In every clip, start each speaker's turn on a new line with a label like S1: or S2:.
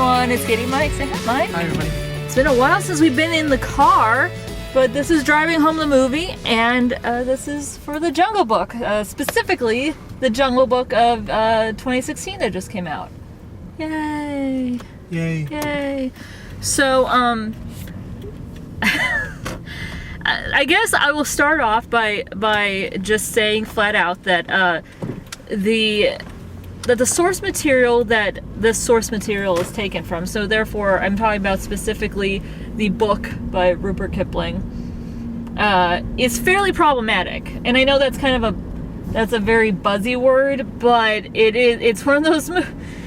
S1: everyone. It's Katie Mike. Say hi, Mike.
S2: Hi, everybody.
S1: It's been a while since we've been in the car, but this is Driving Home the Movie, and this is for the Jungle Book, specifically the Jungle Book of 2016 that just came out. Yay!
S2: Yay!
S1: Yay! So, I guess I will start off by just saying flat out that the source material that this source material is taken from, so therefore I'm talking about specifically the book by Rupert Kipling, is fairly problematic. And I know that's kind of a very buzzy word, but it's one of those,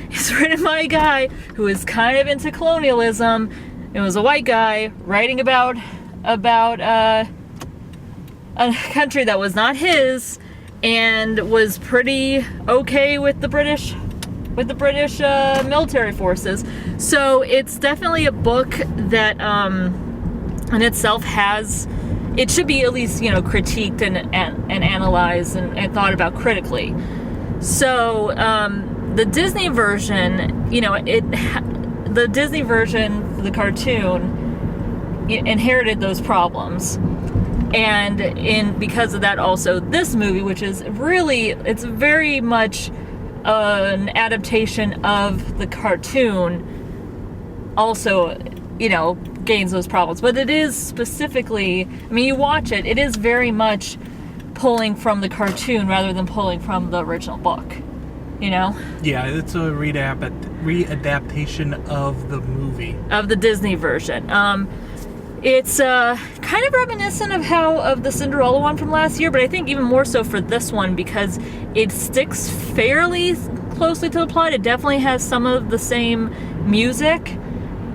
S1: it's written by a guy who is kind of into colonialism. It was a white guy writing about a country that was not his, and was pretty okay with the British military forces. So it's definitely a book that in itself it should be at least, critiqued and analyzed and thought about critically. So the Disney version, the Disney version, the cartoon, inherited those problems. And because of that, also this movie, which is really, it's very much an adaptation of the cartoon, also, gains those problems. But it is specifically, you watch it, it is very much pulling from the cartoon rather than pulling from the original book,
S2: Yeah, it's a readaptation of the movie.
S1: Of the Disney version. It's kind of reminiscent of the Cinderella one from last year, but I think even more so for this one because it sticks fairly closely to the plot. It definitely has some of the same music,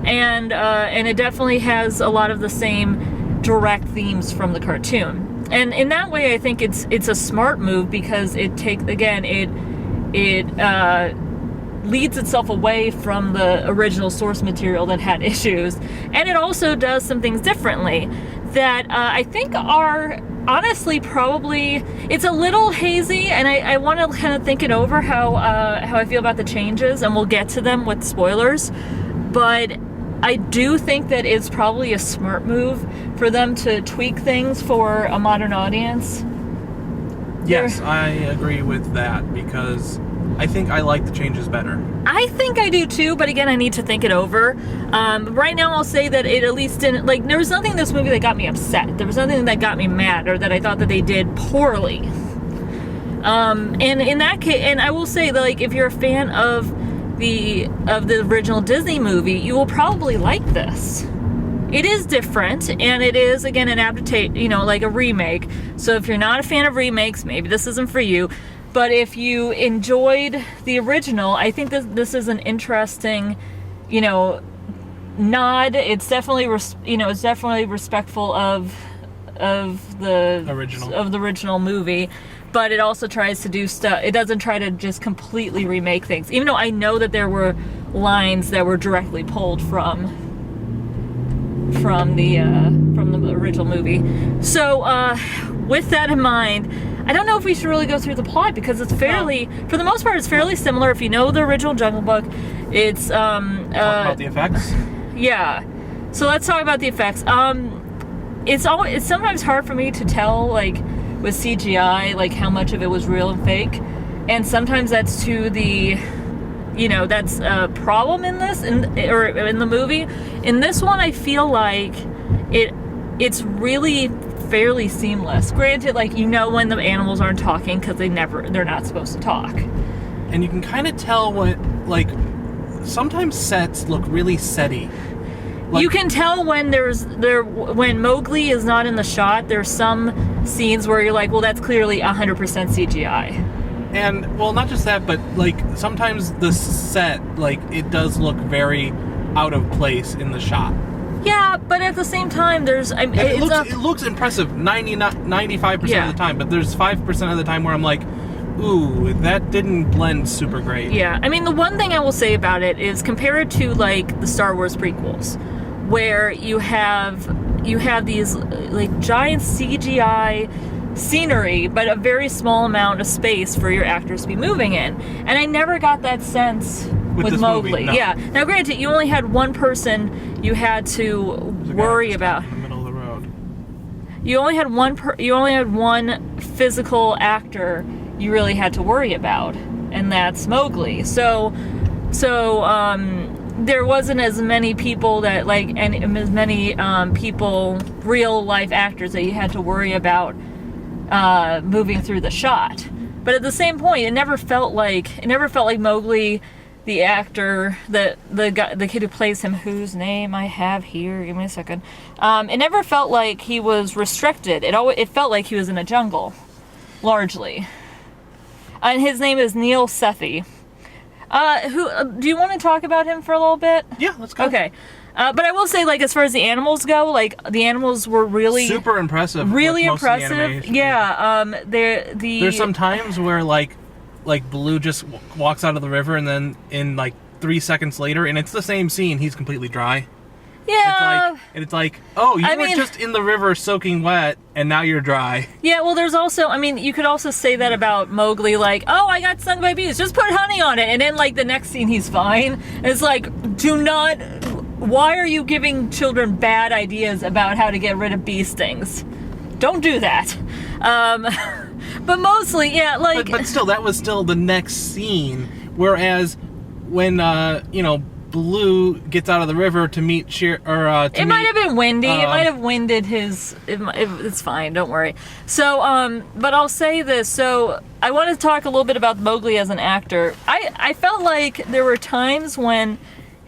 S1: and it definitely has a lot of the same direct themes from the cartoon. And in that way, I think it's a smart move because it leads itself away from the original source material that had issues, and it also does some things differently that I think are honestly probably, it's a little hazy, and I want to kind of think it over how I feel about the changes, and we'll get to them with spoilers, but I do think that it's probably a smart move for them to tweak things for a modern audience.
S2: Yes, I agree with that because I think I like the changes better.
S1: I think I do too, but again, I need to think it over. Right now, I'll say that it at least didn't, there was nothing in this movie that got me upset. There was nothing that got me mad or that I thought that they did poorly. And in that case, and I will say that, if you're a fan of the original Disney movie, you will probably like this. It is different, and it is, again, an adaptation, like a remake. So if you're not a fan of remakes, maybe this isn't for you. But if you enjoyed the original, I think this is an interesting, nod. It's definitely, it's definitely respectful of the original movie. But it also tries to do stuff. It doesn't try to just completely remake things. Even though I know that there were lines that were directly pulled from the original movie. So with that in mind, I don't know if we should really go through the plot because it's fairly, for the most part, it's fairly similar. If you know the original Jungle Book, it's
S2: talk about the effects.
S1: Yeah. So let's talk about the effects. It's sometimes hard for me to tell, with CGI, how much of it was real and fake, and sometimes that's to the, that's a problem in this, or in the movie. In this one, I feel like it's really fairly seamless. Granted, when the animals aren't talking because they're not supposed to talk.
S2: And you can kind of tell what, sometimes sets look really setty.
S1: You can tell when when Mowgli is not in the shot. There's some scenes where you're like, well, that's clearly 100% CGI.
S2: And, well, not just that, but, sometimes the set, it does look very out of place in the shot.
S1: Yeah, but at the same time,
S2: it looks impressive 95% of the time, but there's 5% of the time where I'm like, ooh, that didn't blend super great.
S1: Yeah, the one thing I will say about it is compare it to, the Star Wars prequels, where you have these, giant CGI scenery, but a very small amount of space for your actors to be moving in. And I never got that sense
S2: with this
S1: Mowgli.
S2: movie, no.
S1: Yeah. Now, granted, you only had one person you had to worry about.
S2: In the middle of the road.
S1: You only had one physical actor you really had to worry about, and that's Mowgli. So there wasn't as many people that and as many people, real life actors that you had to worry about moving through the shot. But at the same point, it never felt like Mowgli, the actor, the kid who plays him, whose name I have here. Give me a second. It never felt like he was restricted. It felt like he was in a jungle, largely. And his name is Neil Sethi. Who do you want to talk about him for a little bit?
S2: Yeah, let's go.
S1: Okay. But I will say, as far as the animals go, the animals were really
S2: super impressive.
S1: Really
S2: with most of the
S1: impressive.
S2: animation.
S1: Yeah.
S2: There's some times where Baloo just walks out of the river and then in 3 seconds later, and it's the same scene, he's completely dry.
S1: Yeah.
S2: It's like, oh, you were just in the river soaking wet, and now you're dry.
S1: Yeah, well, there's also, you could also say that about Mowgli, oh, I got stung by bees, just put honey on it, and then, the next scene, he's fine. And it's why are you giving children bad ideas about how to get rid of bee stings? Don't do that. But mostly, yeah,
S2: But still, that was still the next scene, whereas when, Baloo gets out of the river to meet
S1: it might have been windy. It might have winded his. It's fine. Don't worry. So, but I'll say this. So, I want to talk a little bit about Mowgli as an actor. I felt like there were times when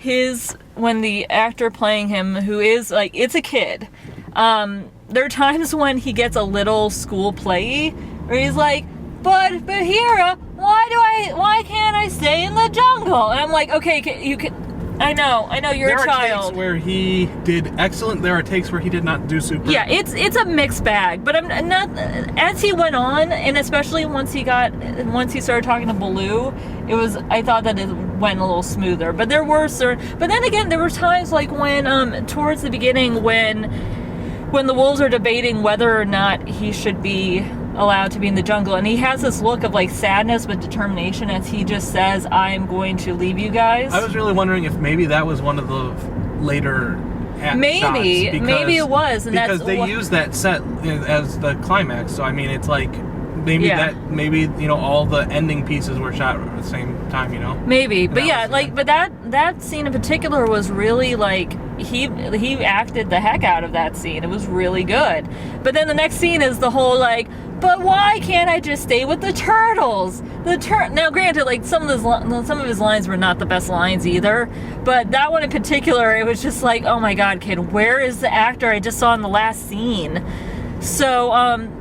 S1: the actor playing him, who is it's a kid. There are times when he gets a little school play, where he's like, but Bagheera, why can't I stay in the jungle? And I'm like, okay, you can. I know, you're a child.
S2: There are takes where he did excellent. There are takes where he did not do super.
S1: Yeah, it's a mixed bag. But I'm not. As he went on, and especially once he started talking to Baloo, I thought that it went a little smoother. But there were but then again, there were times when towards the beginning when the wolves are debating whether or not he should be allowed to be in the jungle, and he has this look of sadness but determination as he just says, I'm going to leave you guys.
S2: I was really wondering if maybe that was one of the later
S1: maybe it was, and
S2: because they use that set as the climax, so it's maybe all the ending pieces were shot at the same time,
S1: maybe, but yeah, but that scene in particular was really he acted the heck out of that scene. It was really good. But then the next scene is the whole but why can't I just stay with the turtles? Now, granted, some of his lines were not the best lines either, but that one in particular, it was just oh my God, kid, where is the actor I just saw in the last scene? So,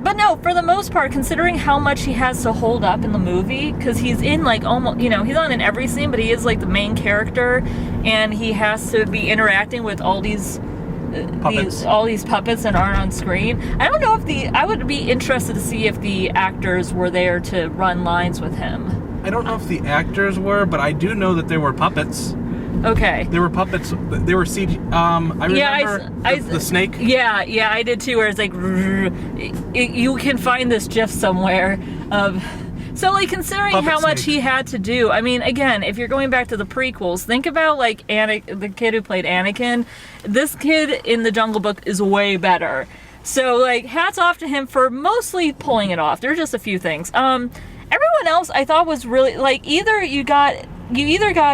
S1: but no, for the most part, considering how much he has to hold up in the movie, because he's in almost, he's not in every scene, but he is the main character, and he has to be interacting with all these puppets that aren't on screen. I don't know I would be interested to see if the actors were there to run lines with him.
S2: I don't know if the actors were, but I do know that there were puppets.
S1: Okay.
S2: There were puppets. They were CG. I remember the snake.
S1: Yeah, I did too. Where it's you can find this GIF somewhere of. So, considering
S2: Puppet
S1: how much
S2: snake.
S1: he had to do, again, if you're going back to the prequels, think about the kid who played Anakin. This kid in the Jungle Book is way better. So, hats off to him for mostly pulling it off. There are just a few things. Everyone else I thought was really either you got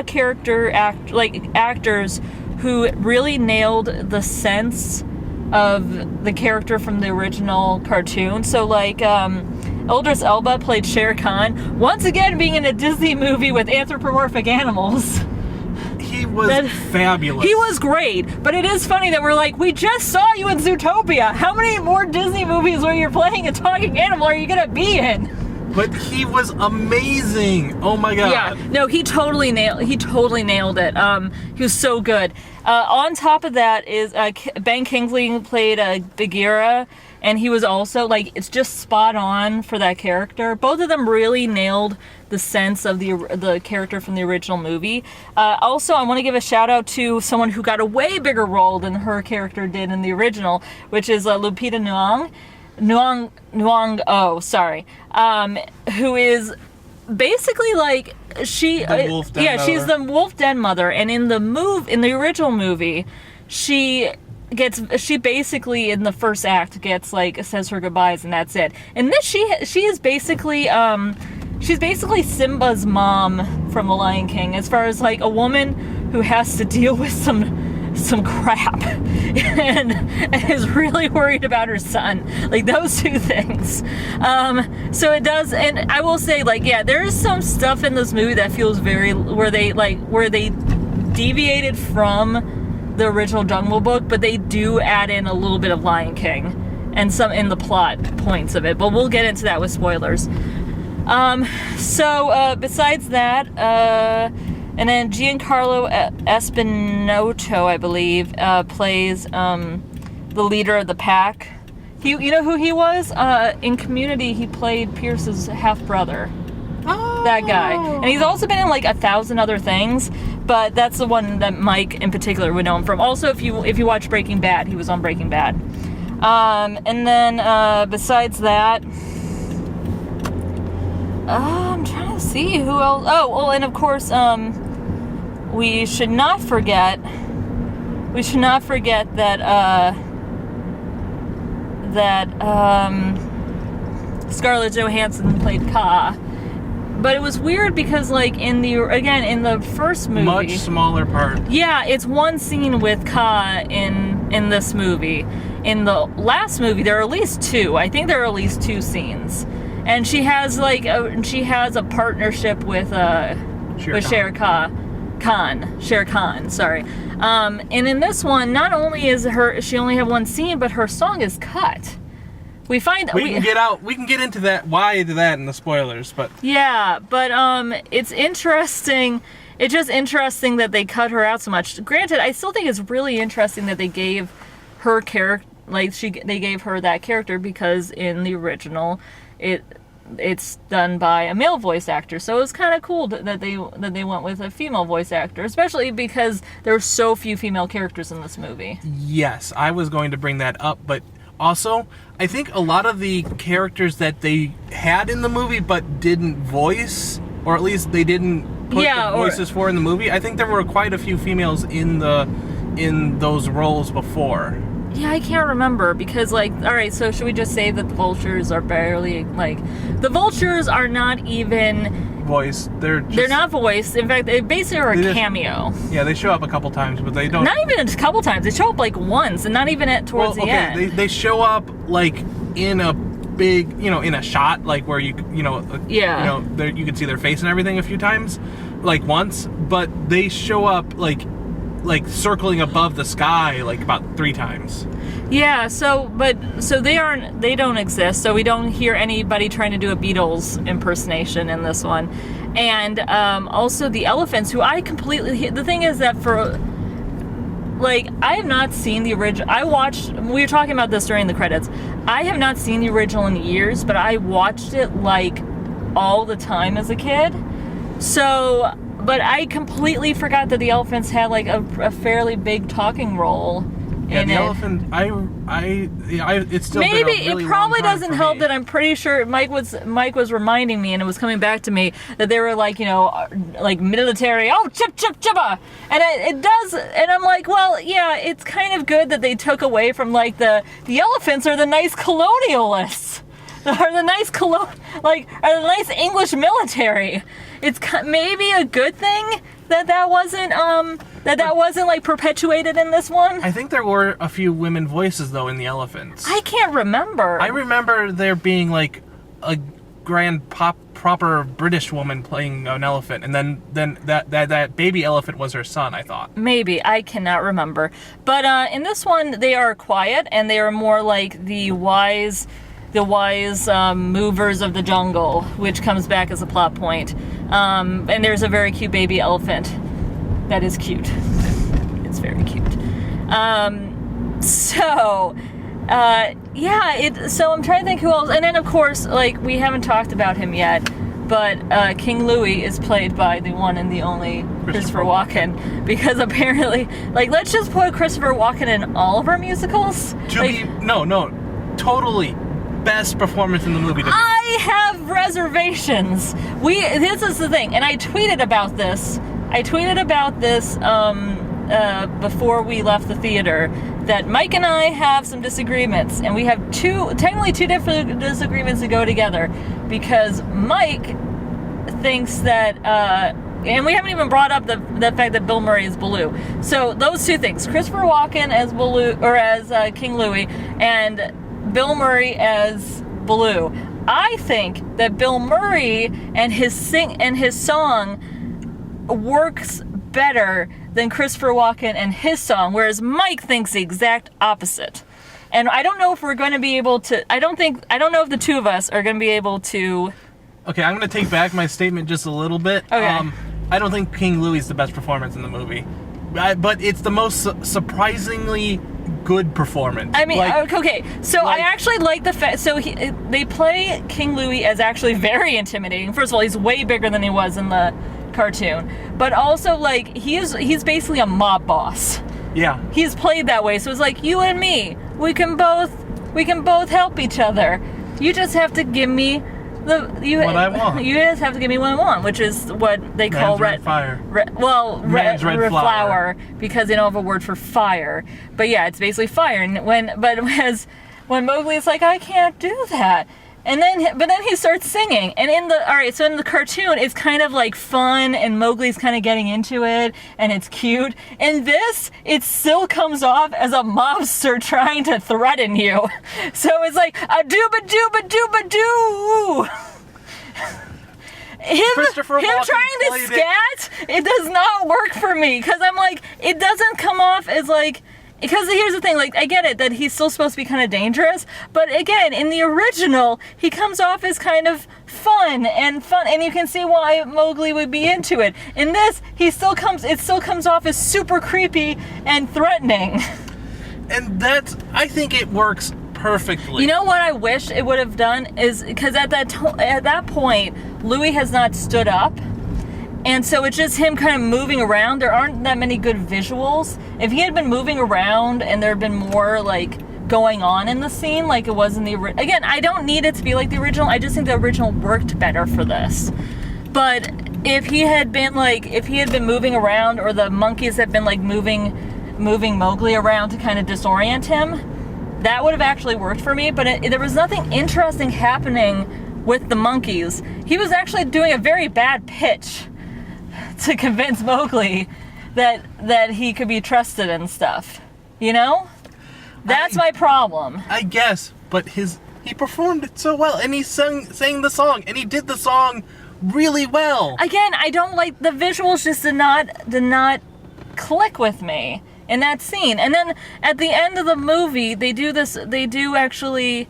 S1: character actors who really nailed the sense of the character from the original cartoon. So Idris Elba played Shere Khan, once again being in a Disney movie with anthropomorphic animals.
S2: He was fabulous.
S1: He was great, but it is funny that we're we just saw you in Zootopia. How many more Disney movies where you're playing a talking animal are you gonna be in?
S2: But he was amazing. Oh my God.
S1: Yeah, no, he totally nailed it. He was so good. On top of that is Ben Kingsley played Bagheera, and he was also it's just spot on for that character. Both of them really nailed the sense of the character from the original movie. Also, I want to give a shout out to someone who got a way bigger role than her character did in the original, which is Lupita Nyong'o, who is basically
S2: The wolf den mother.
S1: she's the wolf den mother, and in the original movie, she basically in the first act gets like says her goodbyes and that's it. And this she is basically she's basically Simba's mom from The Lion King, as far as like a woman who has to deal with some crap and is really worried about her son, like those two things. So it does, and I will say, like, yeah, there is some stuff in this movie that feels very where they deviated from the original Jungle Book, but they do add in a little bit of Lion King and some in the plot points of it, but we'll get into that with spoilers. Besides that, and then Giancarlo Espinotto, I believe, plays the leader of the pack. You know who he was? In Community, he played Pierce's half-brother.
S2: Oh.
S1: That guy. And he's also been in like 1,000 other things, but that's the one that Mike in particular would know him from. Also, if you watch Breaking Bad, he was on Breaking Bad. And then besides that, I'm trying to see who else. Oh, well, and of course, we should not forget that Scarlett Johansson played Kaa. But it was weird because, like, in the first movie,
S2: much smaller part.
S1: Yeah, it's one scene with Kaa in this movie. In the last movie, there are at least two. I think there are at least two scenes, and she has a partnership with Shere Khan. Sorry. And in this one, not only is she only have one scene, but her song is cut. We can get into that, why that in the spoilers, but yeah, but it's interesting. It's just interesting that they cut her out so much. Granted, I still think it's really interesting that they gave her character, they gave her that character, because in the original, it's done by a male voice actor. So it was kind of cool that they went with a female voice actor, especially because there were so few female characters in this movie.
S2: Yes, I was going to bring that up, but also, I think a lot of the characters that they had in the movie but didn't voice, or at least they didn't put the voices for in the movie, I think there were quite a few females in those roles before.
S1: Yeah, I can't remember, because, like, alright, so should we just say that the vultures are barely, like, the vultures are not even
S2: voiced. They're
S1: not voiced. In fact, they basically are a cameo.
S2: Yeah, they show up a couple times, but they don't.
S1: Not even a couple times. They show up like once, and not even towards the end.
S2: They show up like in a big, in a shot, like where you can see their face and everything a few times, like once. But they show up like circling above the sky like about 3 times.
S1: Yeah, so they don't exist, so we don't hear anybody trying to do a Beatles impersonation in this one. And also the elephants, who I completely... The thing is that I have not seen the original... we were talking about this during the credits. I have not seen the original in years, but I watched it like all the time as a kid. So... But I completely forgot that the elephants had like a fairly big talking role.
S2: Yeah, the elephant. It's still
S1: maybe
S2: been a really
S1: it probably
S2: long time
S1: doesn't
S2: for
S1: help
S2: me.
S1: that I'm pretty sure Mike was reminding me, and it was coming back to me that they were like military. Oh, chip chippa, and it does, and I'm like, well, yeah, it's kind of good that they took away from like the elephants are the nice colonialists. Or the nice or the nice English military. It's maybe a good thing that wasn't like perpetuated in this one.
S2: I think there were a few women voices though in the elephants.
S1: I can't remember.
S2: I remember there being like a proper British woman playing an elephant, and then that baby elephant was her son, I thought. Maybe,
S1: I cannot remember. But in this one, they are quiet, and they are more like the wise movers of the jungle, which comes back as a plot point. And there's a very cute baby elephant that is cute. It's very cute. So I'm trying to think who else. And then, of course, like, we haven't talked about him yet, but King Louis is played by the one and the only Christopher Walken. Because apparently, like, let's just put Christopher Walken in all of our musicals.
S2: Totally best performance in the movie.
S1: I have reservations. This is the thing, and I tweeted about this. Before we left the theater, that Mike and I have some disagreements, and we have technically two different disagreements that go together, because Mike thinks that, and we haven't even brought up the fact that Bill Murray is Baloo. So those two things, Christopher Walken as Baloo, or as King Louie, and Bill Murray as Baloo. I think that Bill Murray and his song works better than Christopher Walken and his song, whereas Mike thinks the exact opposite. And I don't know if we're going to be able to. I don't know if the two of us are going to be able to.
S2: Okay, I'm going to take back my statement just a little bit.
S1: Okay.
S2: I don't think King Louie is the best performance in the movie, but it's the most surprisingly good performance.
S1: I mean, okay, so I actually like the fact. So they play King Louie as actually very intimidating. First of all, he's way bigger than he was in the cartoon, but also like he's basically a mob boss.
S2: Yeah,
S1: he's played that way. So it's like, you and me, we can both help each other. You just have to give me what I want. You just have to give me what I want, which is what they call red fire. Red flower, because they don't have a word for fire. But yeah, it's basically fire. And when Mowgli's like, I can't do that. And then he starts singing, and in the cartoon, it's kind of like fun, and Mowgli's kind of getting into it, and it's cute. In this, it still comes off as a mobster trying to threaten you. So it's like a dooba-dooba-dooba-doo. Him trying to scat, it does not work for me, because I'm like, it doesn't come off as like. Because here's the thing, like, I get it that he's still supposed to be kind of dangerous, but again, in the original, he comes off as kind of fun, and you can see why Mowgli would be into it. In this, it still comes off as super creepy and threatening.
S2: And I think it works perfectly.
S1: You know what I wish it would have done is, because at that point, Louie has not stood up. And so it's just him kind of moving around. There aren't that many good visuals. If he had been moving around and there had been more like going on in the scene like it was in the original. Again, I don't need it to be like the original. I just think the original worked better for this. But if he had been moving around, or the monkeys had been like moving Mowgli around to kind of disorient him, that would have actually worked for me. But there was nothing interesting happening with the monkeys. He was actually doing a very bad pitch to convince Mowgli that he could be trusted and stuff. You know? That's my problem.
S2: I guess, but he performed it so well, and he sang the song, and he did the song really well. Again,
S1: I don't like the visuals. Just did not click with me in that scene. And then at the end of the movie, they do actually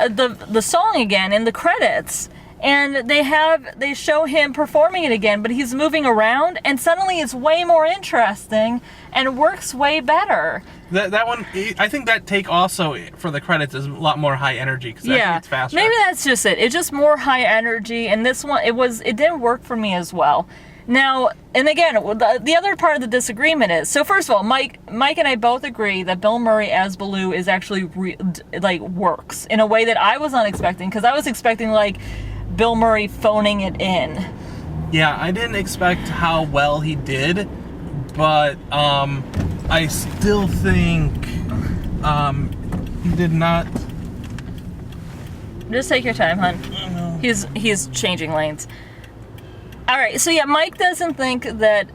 S1: the song again in the credits. And they show him performing it again, but he's moving around, and suddenly it's way more interesting and works way better.
S2: That one, I think that take also for the credits is a lot more high energy, because I think it's faster.
S1: Maybe that's just it. It's just more high energy, and this one, it didn't work for me as well. Now, and again, the other part of the disagreement is, so first of all, Mike and I both agree that Bill Murray as Baloo is actually works in a way that I was not expecting, because I was expecting like Bill Murray phoning it in.
S2: Yeah, I didn't expect how well he did, but I still think he did not.
S1: Just take your time, hon. He's changing lanes. All right, so yeah, Mike doesn't think that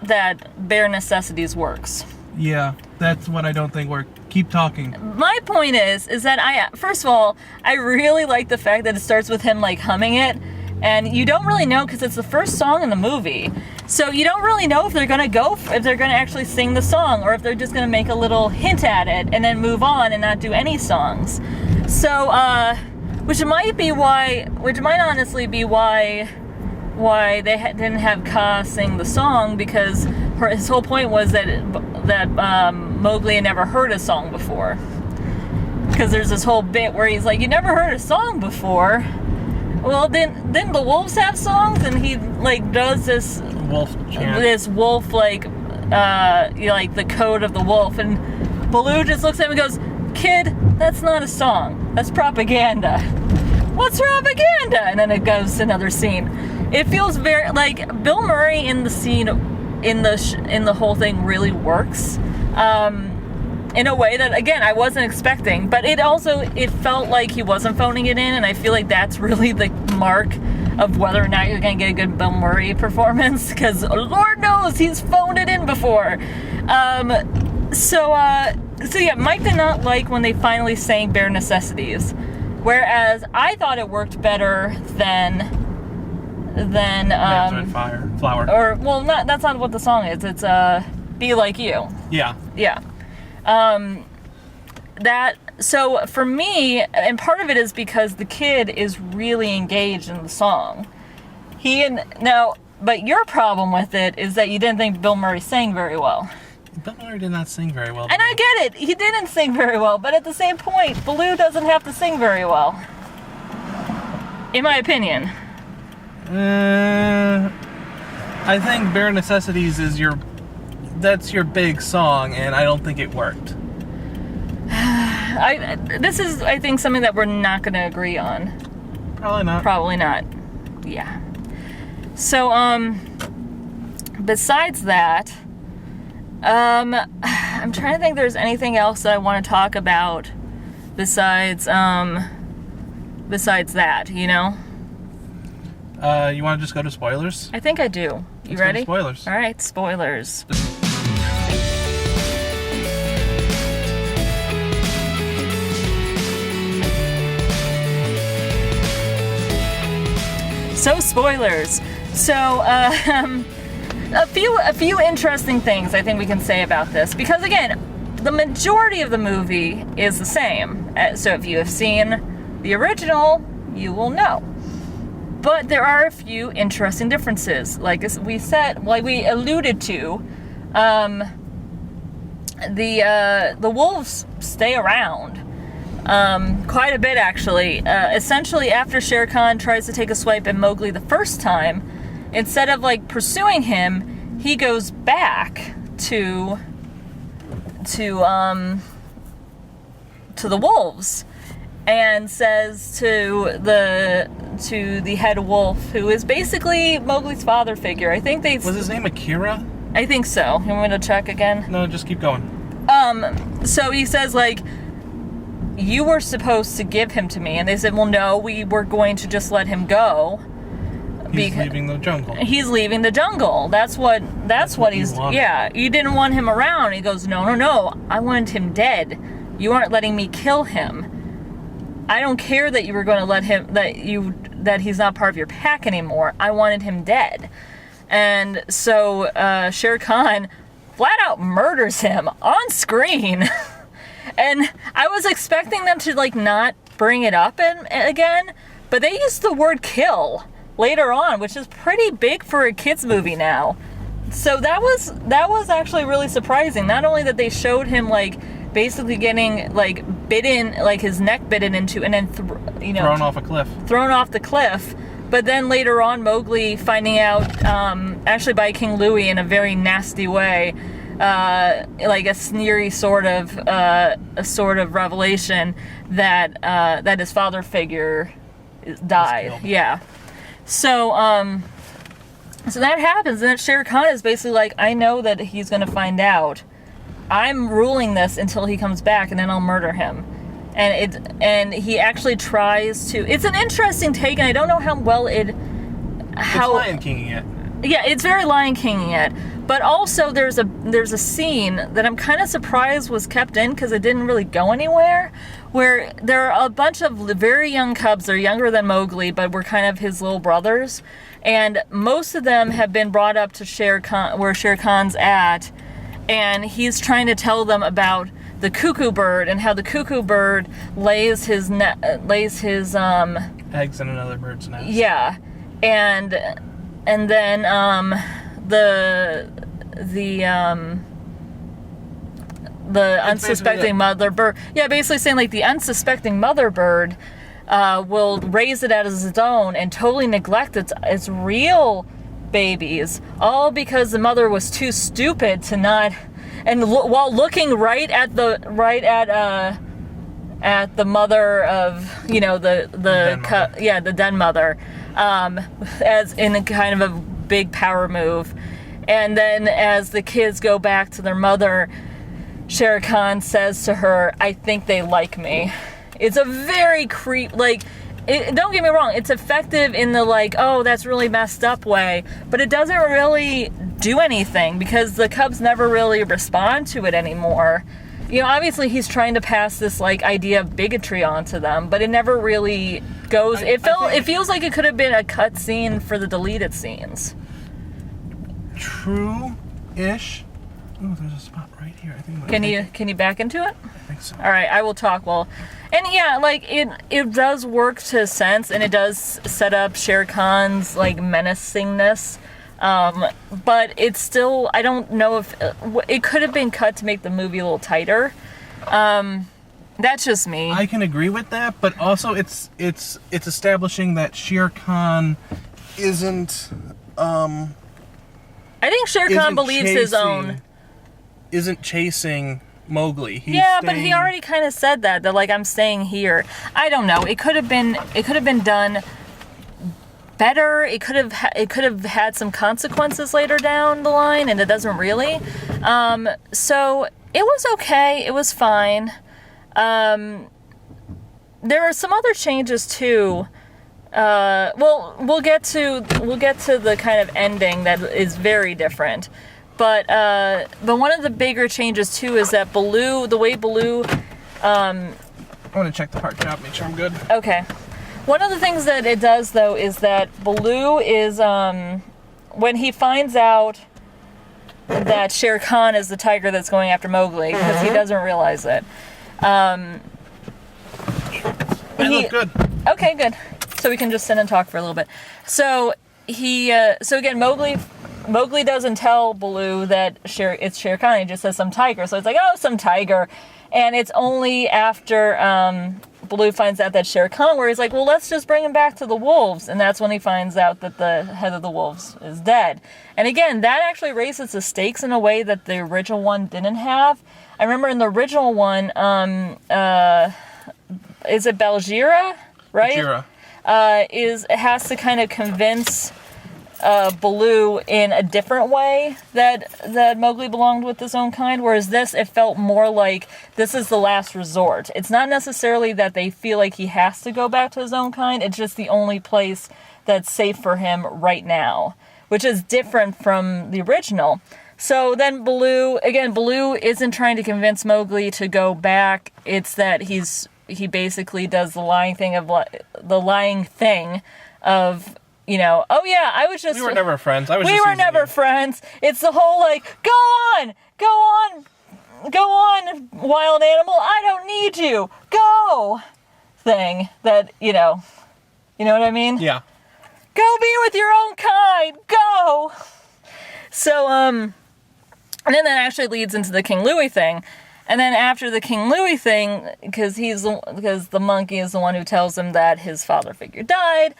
S1: that bare necessities works.
S2: Yeah, that's what I don't think works. Keep talking.
S1: My point is that first of all, I really like the fact that it starts with him like humming it, and you don't really know, because it's the first song in the movie, so you don't really know if they're gonna actually sing the song, or if they're just gonna make a little hint at it and then move on and not do any songs. So, which might honestly be why they didn't have Ka sing the song, because his whole point was that Mowgli had never heard a song before. Because there's this whole bit where he's like, "You never heard a song before?" Well, didn't the wolves have songs? And he like does this
S2: wolf chant.
S1: This wolf like the code of the wolf, and Baloo just looks at him and goes, "Kid, that's not a song." That's propaganda. What's propaganda? And then it goes to another scene. It feels very like Bill Murray in the scene, in the whole thing really works. In a way that, again, I wasn't expecting, but it felt like he wasn't phoning it in, and I feel like that's really the mark of whether or not you're going to get a good Bill Murray performance, because Lord knows he's phoned it in before. So yeah, Mike did not like when they finally sang Bare Necessities, whereas I thought it worked better than
S2: Man's Red Flower.
S1: Or, well, that's not what the song is. It's Be Like You.
S2: Yeah.
S1: Yeah. So for me, and part of it is because the kid is really engaged in the song. But your problem with it is that you didn't think Bill Murray sang very well.
S2: Bill Murray did not sing very well.
S1: And I get it. He didn't sing very well, but at the same point, Baloo doesn't have to sing very well. In my opinion.
S2: I think Bare Necessities that's your big song, and I don't think it worked.
S1: This is, I think, something that we're not going to agree on.
S2: Probably not.
S1: Yeah. So, besides that, I'm trying to think if there's anything else that I want to talk about besides that, you know?
S2: You want to just go to spoilers?
S1: I think I do. You
S2: Let's
S1: ready?
S2: Go to spoilers.
S1: All right, spoilers. So spoilers. So a few interesting things I think we can say about this, because again, the majority of the movie is the same. So if you have seen the original, you will know. But there are a few interesting differences. Like we alluded to, the wolves stay around quite a bit, actually. Essentially, after Shere Khan tries to take a swipe at Mowgli the first time, instead of pursuing him, he goes back to the wolves and says to the head wolf, who is basically Mowgli's father figure. I think
S2: was his name Akira?
S1: I think so. You want me to check again?
S2: No, just keep going.
S1: So he says, you were supposed to give him to me. And they said, well, no, we were going to just let him go.
S2: He's leaving the jungle.
S1: He's leaving the jungle. That's what he's... Yeah, you didn't want him around. He goes, no. I wanted him dead. You aren't letting me kill him. I don't care that you were going to let him... That he's not part of your pack anymore. I wanted him dead. And so Shere Khan flat out murders him on screen. And I was expecting them to not bring it up again, but they used the word kill later on, which is pretty big for a kids movie now. So that was actually really surprising. Not only that they showed him basically getting bitten, his neck bitten into, and then
S2: thrown off the cliff, but then later on Mowgli finding out actually by King Louie in a very nasty way, a sneery sort of revelation that his father figure died. Yeah. So that happens, and then Shere Khan is basically I know that he's going to find out. I'm ruling this until he comes back, and then I'll murder him. And he actually tries to. It's an interesting take, and I don't know how well it's Lion Kinging it.
S1: Yeah, it's very Lion Kinging it. But also there's a scene that I'm kind of surprised was kept in, because it didn't really go anywhere, where there are a bunch of very young cubs. They're younger than Mowgli, but were kind of his little brothers, and most of them have been brought up to Shere Khan, where Shere Khan's at, and he's trying to tell them about the cuckoo bird and how the cuckoo bird lays his eggs
S2: in another bird's nest.
S1: Yeah, and then the unsuspecting mother bird. Yeah, basically saying the unsuspecting mother bird will raise it as its own and totally neglect its real babies, all because the mother was too stupid to not. And while looking right at at the mother of, the den mother, as in a kind of a big power move. And then as the kids go back to their mother, Shere Khan says to her, "I think they like me." It's a very don't get me wrong, it's effective in the oh, that's really messed up way, but it doesn't really do anything because the cubs never really respond to it anymore. Obviously he's trying to pass this idea of bigotry onto them, but it never really goes. It feels like it could have been a cut scene for the deleted scenes.
S2: True-ish. Oh, there's a spot right here. I think.
S1: Can you back into it?
S2: I think so.
S1: All right, I will talk while. And yeah, it does work to a sense, and it does set up Shere Khan's menacingness. But it's still, I don't know if it could have been cut to make the movie a little tighter. That's just me.
S2: I can agree with that, but also it's establishing that Shere Khan isn't.
S1: I think Shere Khan believes his own.
S2: Isn't chasing Mowgli.
S1: But he already kind of said that I'm staying here. I don't know. It could have been done better. It could have had some consequences later down the line, and it doesn't really. So it was okay. It was fine. There are some other changes too. We'll get to the kind of ending that is very different. But one of the bigger changes too is that Baloo, the way Baloo.
S2: I want to check the park job, make sure I'm good.
S1: Okay. One of the things that it does though is that Baloo is when he finds out that Shere Khan is the tiger that's going after Mowgli, because he doesn't realize it.
S2: I look good.
S1: Okay, good. So we can just sit and talk for a little bit. So again, Mowgli doesn't tell Baloo that it's Shere Khan. He just says some tiger. So it's some tiger. And it's only after Baloo finds out that Shere Khan, where he's well, let's just bring him back to the wolves. And that's when he finds out that the head of the wolves is dead. And again, that actually raises the stakes in a way that the original one didn't have. I remember in the original one, is it Baljeera, right?
S2: Baljeera.
S1: Has to kind of convince Baloo in a different way that Mowgli belonged with his own kind, whereas this, it felt more like this is the last resort. It's not necessarily that they feel like he has to go back to his own kind, it's just the only place that's safe for him right now, which is different from the original. So then Baloo isn't trying to convince Mowgli to go back, it's that he basically does the lying thing of oh yeah, I was just...
S2: We were never friends.
S1: We were never friends. It's the whole go on, wild animal, I don't need you, go, thing that, you know what I mean?
S2: Yeah.
S1: Go be with your own kind, go! So, and then that actually leads into the King Louie thing. And then after the King Louie thing, because the monkey is the one who tells him that his father figure died,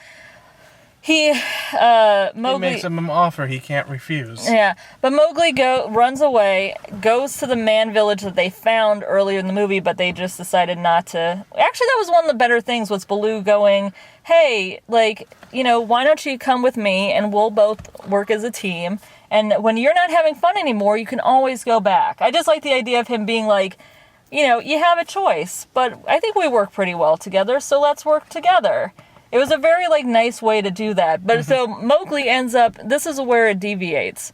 S1: Mowgli
S2: makes him an offer he can't refuse.
S1: Yeah, but Mowgli runs away, goes to the man village that they found earlier in the movie, but they just decided not to. Actually, that was one of the better things, was Baloo going, hey, why don't you come with me and we'll both work as a team, and when you're not having fun anymore, you can always go back. I just like the idea of him being you have a choice, but I think we work pretty well together, so let's work together. It was a very, nice way to do that. But so Mowgli ends up, this is where it deviates.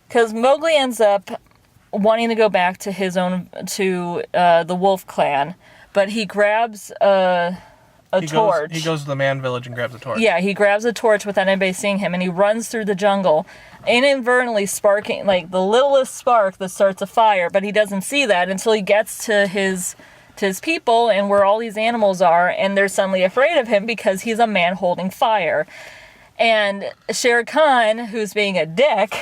S1: Because Mowgli ends up wanting to go back to the wolf clan. But he grabs a torch.
S2: He goes to the man village and grabs a torch.
S1: Yeah, he grabs a torch without anybody seeing him. And he runs through the jungle, inadvertently sparking, the littlest spark that starts a fire. But he doesn't see that until he gets to his people and where all these animals are, and they're suddenly afraid of him because he's a man holding fire. And Shere Khan, who's being a dick,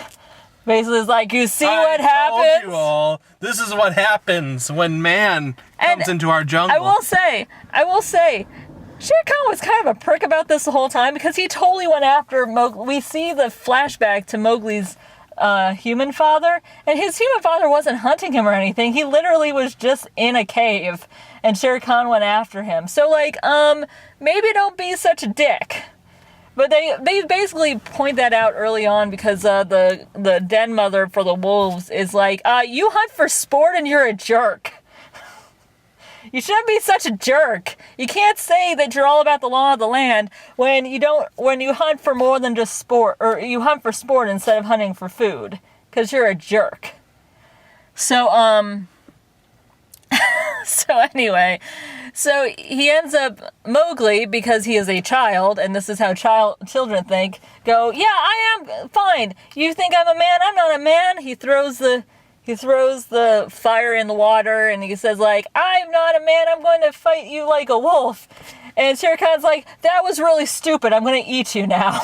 S1: basically is you see what happens?
S2: I told you all, this is what happens when man comes into our jungle.
S1: I will say, Shere Khan was kind of a prick about this the whole time, because he totally went after Mowgli. We see the flashback to Mowgli's human father, and his human father wasn't hunting him or anything. He literally was just in a cave, and Shere Khan went after him. So, like, maybe don't be such a dick. But they basically point that out early on because the den mother for the wolves is like, you hunt for sport and you're a jerk. You shouldn't be such a jerk. You can't say that you're all about the law of the land when you hunt for more than just sport, or you hunt for sport instead of hunting for food, because you're a jerk. So, so anyway, so he ends up, Mowgli, because he is a child, and this is how children think, go, yeah, I am fine. You think I'm a man? I'm not a man. He throws the fire in the water, and he says, like, I'm not a man, I'm going to fight you like a wolf. And Shere Khan's like, that was really stupid, I'm going to eat you now.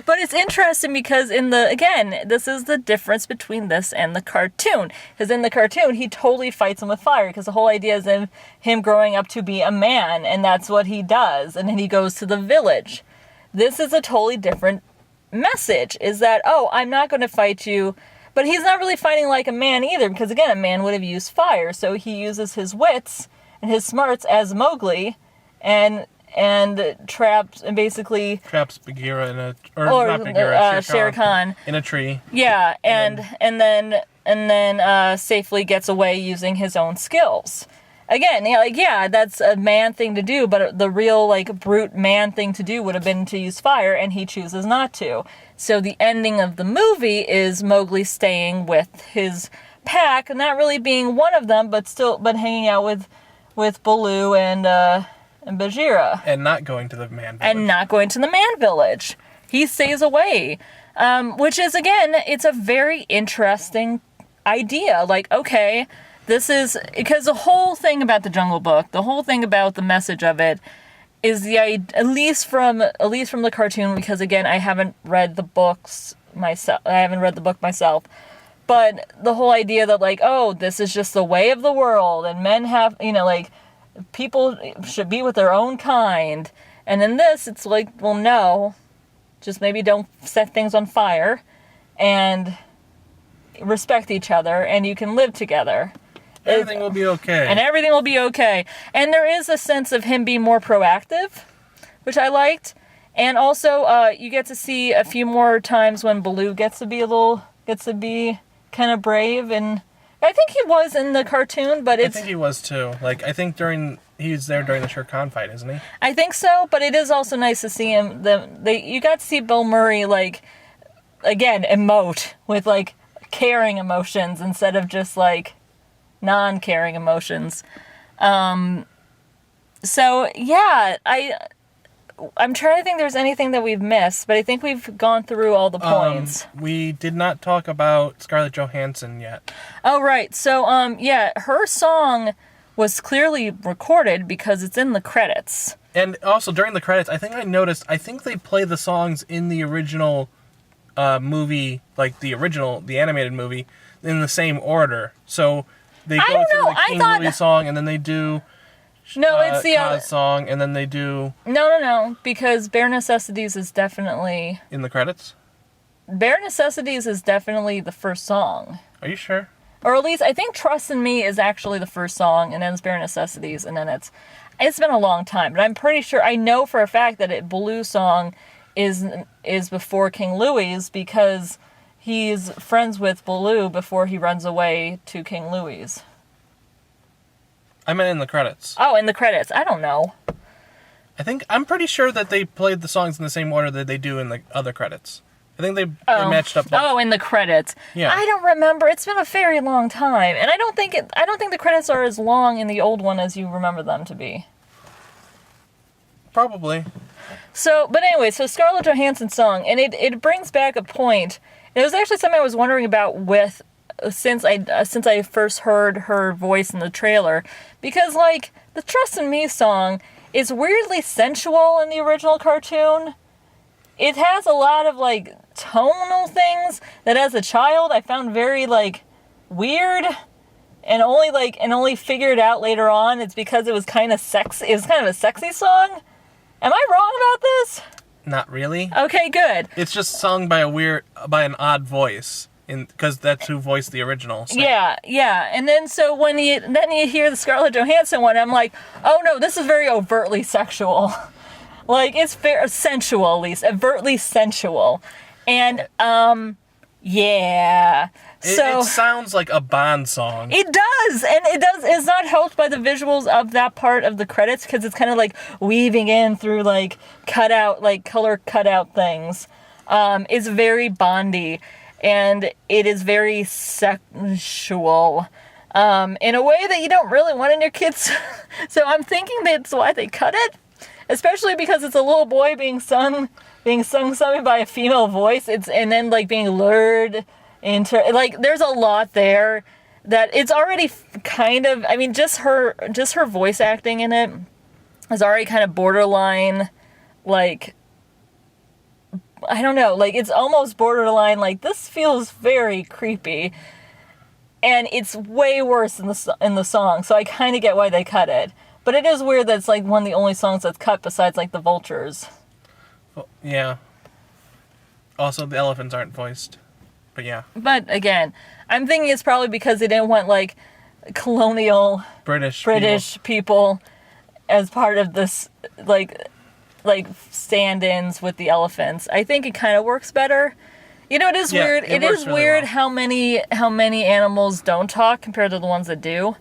S1: But it's interesting because this is the difference between this and the cartoon. Because in the cartoon, he totally fights him with fire, because the whole idea is of him growing up to be a man, and that's what he does. And then he goes to the village. This is a totally different message, is that, oh, I'm not going to fight you. But he's not really fighting like a man either, because again, a man would have used fire. So he uses his wits and his smarts as Mowgli, and traps Bagheera Shere Khan
S2: in a tree.
S1: Yeah, and then safely gets away using his own skills. Again, that's a man thing to do, but the real, like, brute man thing to do would have been to use fire, and he chooses not to. So the ending of the movie is Mowgli staying with his pack, not really being one of them, but hanging out with Baloo and Bagheera.
S2: And not going to the man
S1: village. He stays away. Which is, again, it's a very interesting idea. Like, okay, this is, because the whole thing about the Jungle Book, the whole thing about the message of it, is at least from the cartoon, because again, I haven't read the book myself. But the whole idea that, like, oh, this is just the way of the world, and men have, like, people should be with their own kind. And in this, it's like, well, no, just maybe don't set things on fire, and respect each other, and you can live together.
S2: Everything will be okay.
S1: And everything will be okay. And there is a sense of him being more proactive, which I liked. And also, you get to see a few more times when Baloo gets to be kind of brave. And I think he was in the cartoon, but I
S2: think he was too. Like, I think he was there during the Shere Khan fight, isn't he?
S1: I think so, but it is also nice to see him. You got to see Bill Murray, like, again, emote with, like, caring emotions instead of just, like, non-caring emotions. So yeah, I'm trying to think if there's anything that we've missed, but I think we've gone through all the points.
S2: We did not talk about Scarlett Johansson yet.
S1: Oh, right. So, her song was clearly recorded because it's in the credits.
S2: And also, during the credits, I think they play the songs in the original movie, like the animated movie, in the same order. So they go through the King Louie song, and then they do it's the Kaz song, and then they do...
S1: No, because Bare Necessities is definitely...
S2: In the credits?
S1: Bare Necessities is definitely the first song.
S2: Are you sure?
S1: Or at least, I think Trust in Me is actually the first song, and then it's Bare Necessities, and then it's been a long time, but I'm pretty sure, I know for a fact that Baloo's song is before King Louie's, because he's friends with Baloo before he runs away to King Louie's.
S2: I meant in the credits.
S1: Oh, in the credits. I don't know.
S2: I'm pretty sure that they played the songs in the same order that they do in the other credits. I think they matched up.
S1: Oh, in the credits.
S2: Yeah.
S1: I don't remember. It's been a very long time, and I don't think the credits are as long in the old one as you remember them to be.
S2: Probably.
S1: So, but anyway, so Scarlett Johansson's song, and it brings back a point. It was actually something I was wondering about since I first heard her voice in the trailer, because, like, the Trust in Me song is weirdly sensual in the original cartoon. It has a lot of, like, tonal things that as a child I found very, like, weird, and only figured out later on it's because it was kind of sexy. It was kind of a sexy song. Am I wrong about this?
S2: Not really.
S1: Okay, good.
S2: It's just sung by an odd voice, because that's who voiced the original. So.
S1: Yeah. And then so when you hear the Scarlett Johansson one, I'm like, oh no, this is very overtly sexual. Like, it's very sensual, at least overtly sensual, and yeah. So
S2: it sounds like a Bond song.
S1: It does, and it's not helped by the visuals of that part of the credits, because it's kind of like weaving in through like color cutout things. It's very Bondy, and it is very sexual, in a way that you don't really want in your kids. So I'm thinking that's why they cut it, especially because it's a little boy being sung something by a female voice. And then like being lured into, like, there's a lot there that it's already kind of, I mean, just her voice acting in it is already kind of borderline, like, I don't know, like, it's almost borderline, like, this feels very creepy, and it's way worse in the song, so I kind of get why they cut it. But it is weird that it's like one of the only songs that's cut besides like the vultures.
S2: Well, yeah. Also, the elephants aren't voiced. But yeah. But
S1: again, I'm thinking it's probably because they didn't want like colonial British people as part of this, like stand-ins with the elephants. I think it kind of works better. You know, it is weird. It is really weird well. how many animals don't talk compared to the ones that do.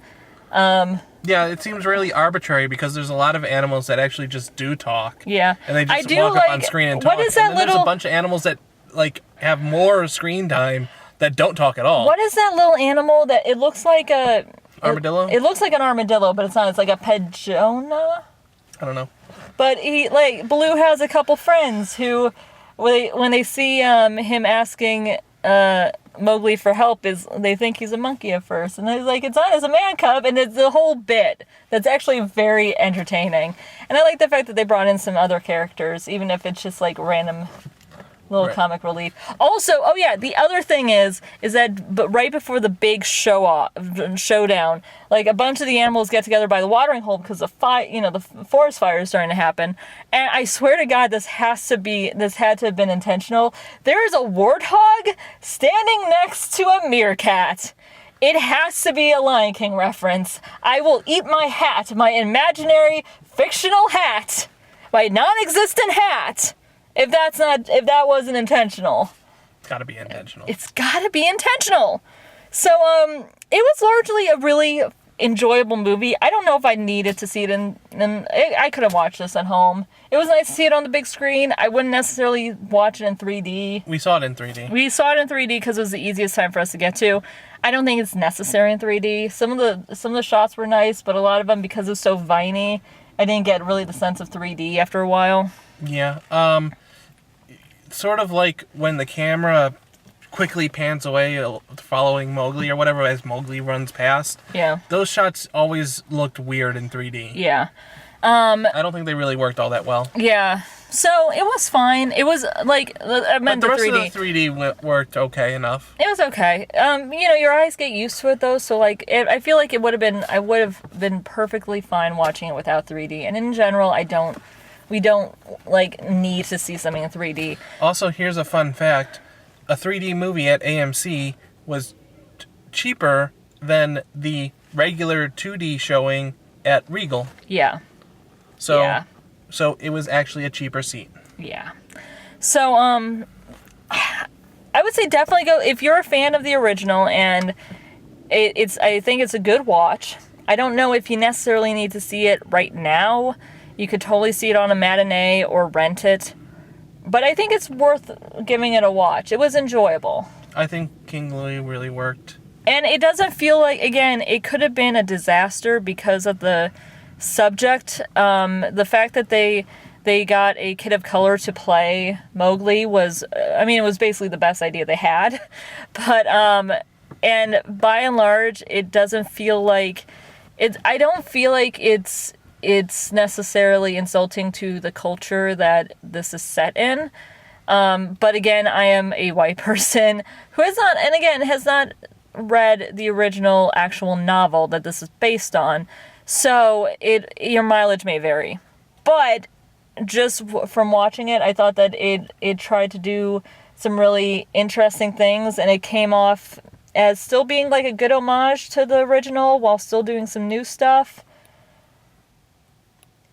S2: Yeah, it seems really arbitrary because there's a lot of animals that actually just do talk.
S1: Yeah.
S2: And they just walk up on screen and talk.
S1: What is that
S2: and then there's a bunch of animals that like have more screen time that don't talk at all.
S1: What is that little animal that it looks like a
S2: armadillo?
S1: It looks like an armadillo, but it's not. It's like a pedona.
S2: I don't know.
S1: But Baloo has a couple friends who, when they see him asking Mowgli for help, they think he's a monkey at first, and he's like, it's a man cub, and it's the whole bit that's actually very entertaining. And I like the fact that they brought in some other characters, even if it's just like random little comic relief. Also, the other thing is that right before the big showdown, like a bunch of the animals get together by the watering hole because the forest fire is starting to happen. And I swear to God, this had to have been intentional. There is a warthog standing next to a meerkat. It has to be a Lion King reference. I will eat my hat, my imaginary, fictional hat, my non-existent hat. If that wasn't intentional.
S2: It's gotta be intentional.
S1: It's gotta be intentional. So, it was largely a really enjoyable movie. I don't know if I needed to see it I could have watched this at home. It was nice to see it on the big screen. I wouldn't necessarily watch it in 3D.
S2: We saw it in 3D.
S1: We saw it in 3D because it was the easiest time for us to get to. I don't think it's necessary in 3D. Some of the shots were nice, but a lot of them, because it's so viney, I didn't get really the sense of 3D after a while.
S2: Yeah, sort of like when the camera quickly pans away following Mowgli or whatever as Mowgli runs past.
S1: Yeah.
S2: Those shots always looked weird in 3D.
S1: Yeah.
S2: I don't think they really worked all that well.
S1: Yeah. So it was fine. It was like, I meant
S2: but the
S1: rest
S2: 3D.
S1: of the
S2: 3D worked okay enough.
S1: It was okay. Your eyes get used to it though, so like I feel like I would have been perfectly fine watching it without 3D. And in general, we don't like need to see something in 3D.
S2: Also, here's a fun fact. A 3D movie at AMC was cheaper than the regular 2D showing at Regal.
S1: Yeah.
S2: So it was actually a cheaper seat.
S1: Yeah. So I would say definitely go if you're a fan of the original, and I think it's a good watch. I don't know if you necessarily need to see it right now. You could totally see it on a matinee or rent it. But I think it's worth giving it a watch. It was enjoyable.
S2: I think King Louie really worked.
S1: And it doesn't feel like, again, it could have been a disaster because of the subject. The fact that they got a kid of color to play Mowgli was, it was basically the best idea they had. But, and by and large, it doesn't feel like, I don't feel like it's necessarily insulting to the culture that this is set in. But again, I am a white person who has not read the original actual novel that this is based on. So your mileage may vary. But from watching it, I thought that it tried to do some really interesting things, and it came off as still being like a good homage to the original while still doing some new stuff.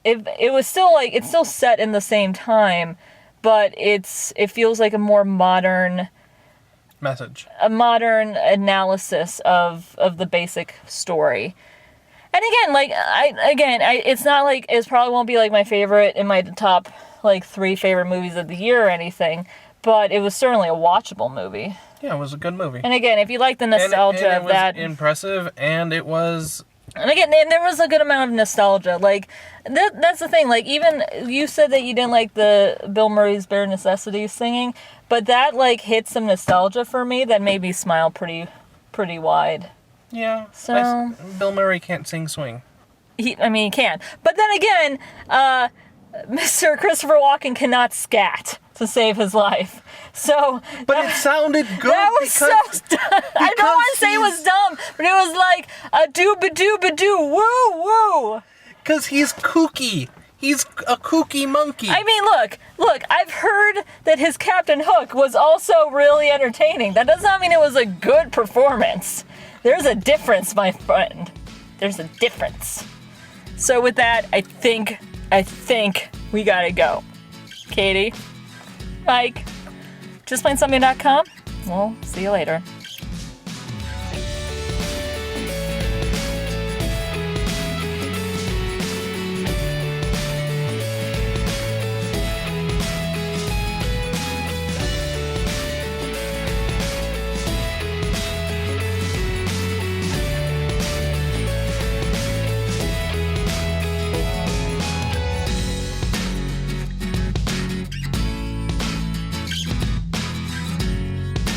S1: It was still like, it's still set in the same time, but it feels like a more modern
S2: message,
S1: a modern analysis of the basic story. And again, like it's not like, it probably won't be like my favorite in my top like 3 favorite movies of the year or anything, but it was certainly a watchable movie.
S2: Yeah, it was a good movie.
S1: And again, if you like the nostalgia of that,
S2: impressive, and it was.
S1: And again, and there was a good amount of nostalgia. Like that's the thing. Like, even you said that you didn't like the Bill Murray's Bare Necessities singing, but that like hit some nostalgia for me that made me smile pretty wide.
S2: Yeah.
S1: So
S2: Bill Murray can't sing swing.
S1: He can. But then again, Mr. Christopher Walken cannot scat to save his life. So,
S2: but it sounded good.
S1: That was so dumb. I don't want to say it was dumb, but it was like a doo-ba-doo-ba-doo, woo-woo.
S2: Because he's kooky. He's a kooky monkey.
S1: I mean, look, I've heard that his Captain Hook was also really entertaining. That does not mean it was a good performance. There's a difference, my friend. There's a difference. So with that, I think we gotta go. Katie, Mike, justplainsomething.com. We'll see you later.